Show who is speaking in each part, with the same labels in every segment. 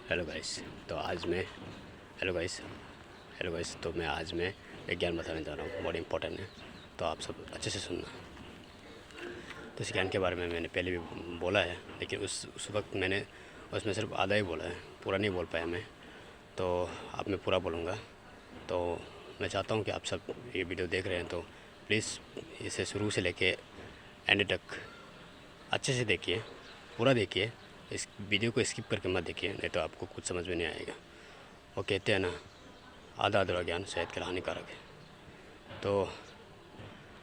Speaker 1: Hello guys. तो आज मैं हेलो गाइस तो मैं आज मैं एक ज्ञान बताने जा रहा हूँ, बहुत इंपॉर्टेंट है, तो आप सब अच्छे से सुनना। तो इस ज्ञान के बारे में मैंने पहले भी बोला है, लेकिन उस वक्त मैंने उसमें सिर्फ आधा ही बोला है, पूरा नहीं बोल पाया मैं। तो अब मैं पूरा बोलूँगा। तो मैं चाहता हूँ कि आप सब ये वीडियो देख रहे हैं तो प्लीज़ इसे शुरू से लेके एंड तक अच्छे से देखिए, पूरा देखिए। इस वीडियो को स्किप करके मत देखिए, नहीं तो आपको कुछ समझ में नहीं आएगा। वो कहते हैं ना, आधा अधूरा ज्ञान शायद के हानिकारक है। तो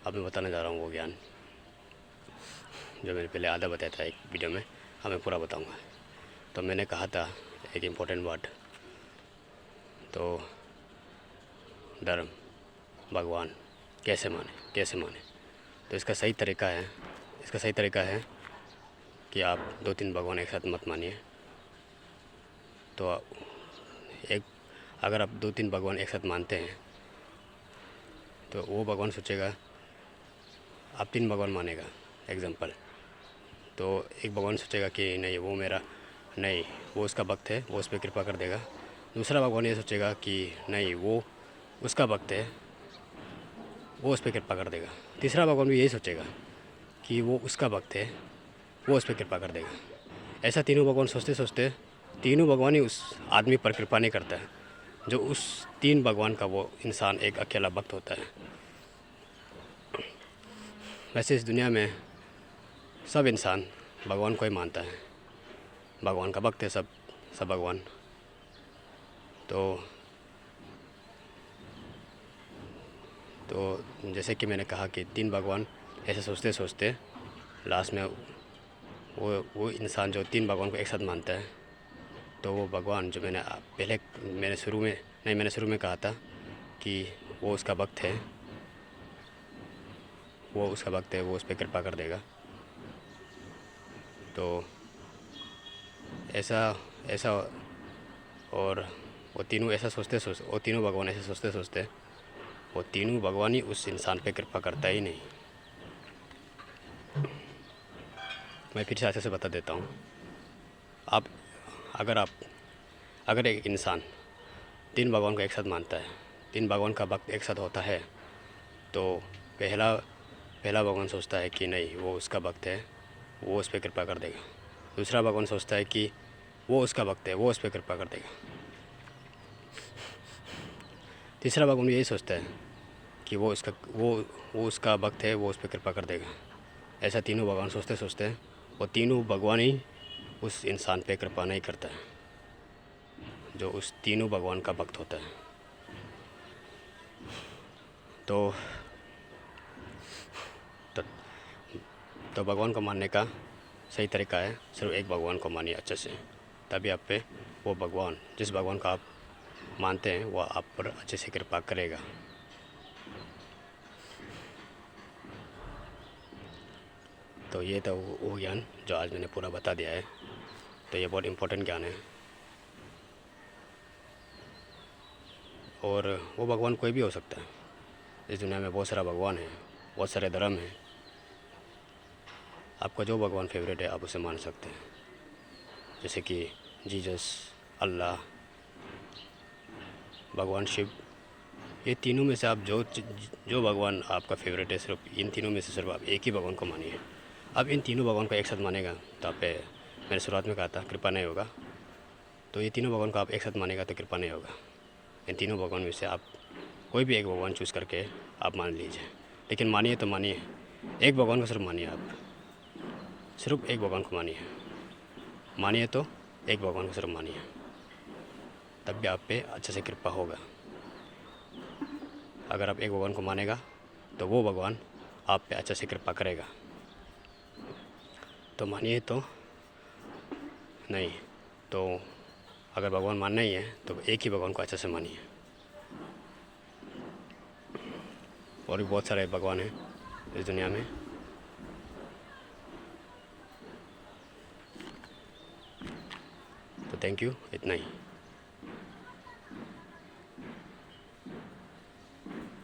Speaker 1: अब मैं बताने जा रहा हूँ वो ज्ञान जो मैंने पहले आधा बताया था एक वीडियो में, अब मैं पूरा बताऊँगा। तो मैंने कहा था एक इम्पोर्टेंट वर्ड, तो धर्म, भगवान कैसे माने। तो इसका सही तरीका है कि आप 2-3 भगवान एक साथ मत मानिए। तो अगर आप 2-3 भगवान एक साथ मानते हैं तो वो भगवान सोचेगा, आप 3 भगवान मानेगा एग्जाम्पल, तो एक भगवान सोचेगा कि नहीं वो उसका भक्त है, वो उस पर कृपा कर देगा। दूसरा भगवान ये सोचेगा कि नहीं वो उसका भक्त है, वो उस पर कृपा कर देगा। तीसरा भगवान भी यही सोचेगा कि वो उसका भक्त है, वो उस पर कृपा कर देगा। ऐसा तीनों भगवान सोचते तीनों भगवान ही उस आदमी पर कृपा नहीं करता है, जो उस 3 भगवान का वो इंसान एक अकेला भक्त होता है। वैसे इस दुनिया में सब इंसान भगवान को ही मानता है, भगवान का भक्त है सब भगवान। तो जैसे कि मैंने कहा कि 3 भगवान ऐसे सोचते लास्ट में वो इंसान जो 3 भगवान को एक साथ मानता है, तो वो भगवान जो मैंने शुरू में कहा था कि वो उसका भक्त है, वो उस पर कृपा कर देगा। तो ऐसा और वो तीनों भगवान ऐसे सोचते वो तीनों भगवान ही उस इंसान पे कृपा करता ही नहीं। मैं फिर से अच्छे से बता देता हूँ। अगर एक इंसान 3 भगवान को एक साथ मानता है, 3 भगवान का भक्त एक साथ होता है, तो पहला भगवान सोचता है कि नहीं वो उसका भक्त है, वो उस पर कृपा कर देगा। दूसरा भगवान सोचता है कि वो उसका भक्त है, वो उस पर कृपा कर देगा। तीसरा भगवान यही सोचता है कि वो उसका भक्त है, वो उस पर कृपा कर देगा। ऐसा तीनों भगवान सोचते वो तीनों भगवान ही उस इंसान पे कृपा नहीं करता है, जो उस तीनों भगवान का भक्त होता है। तो भगवान को मानने का सही तरीका है, सिर्फ एक भगवान को मानिए अच्छे से, तभी आप पे वो भगवान, जिस भगवान को आप मानते हैं, वो आप पर अच्छे से कृपा करेगा। तो ये था वो ज्ञान जो आज मैंने पूरा बता दिया है। तो ये बहुत इम्पोर्टेंट ज्ञान है, और वो भगवान कोई भी हो सकता है। इस दुनिया में बहुत सारा भगवान है, बहुत सारे धर्म हैं। आपका जो भगवान फेवरेट है आप उसे मान सकते हैं, जैसे कि जीसस, अल्लाह, भगवान शिव। ये तीनों में से आप जो भगवान आपका फेवरेट है, सिर्फ इन तीनों में से सिर्फ आप एक ही भगवान को मानिए। अब इन तीनों भगवान को एक साथ मानेगा तो आप पे मैंने शुरुआत में कहा था कृपा नहीं होगा। तो ये तीनों भगवान को आप एक साथ मानेगा तो कृपा नहीं होगा। इन तीनों भगवान में से आप कोई भी एक भगवान चूज़ करके आप मान लीजिए, लेकिन मानिए तो मानिए, एक भगवान को सिर्फ मानिए। आप सिर्फ एक भगवान को मानिए तो एक भगवान को सिर्फ मानिए, तब भी आप पे अच्छे से कृपा होगा। अगर आप एक भगवान को मानेगा तो वो भगवान आप पे अच्छे से कृपा करेगा। तो मानिए तो नहीं, तो अगर भगवान मानना ही है तो एक ही भगवान को अच्छे से मानिए। और भी बहुत सारे भगवान हैं इस दुनिया में। तो थैंक यू, इतना ही।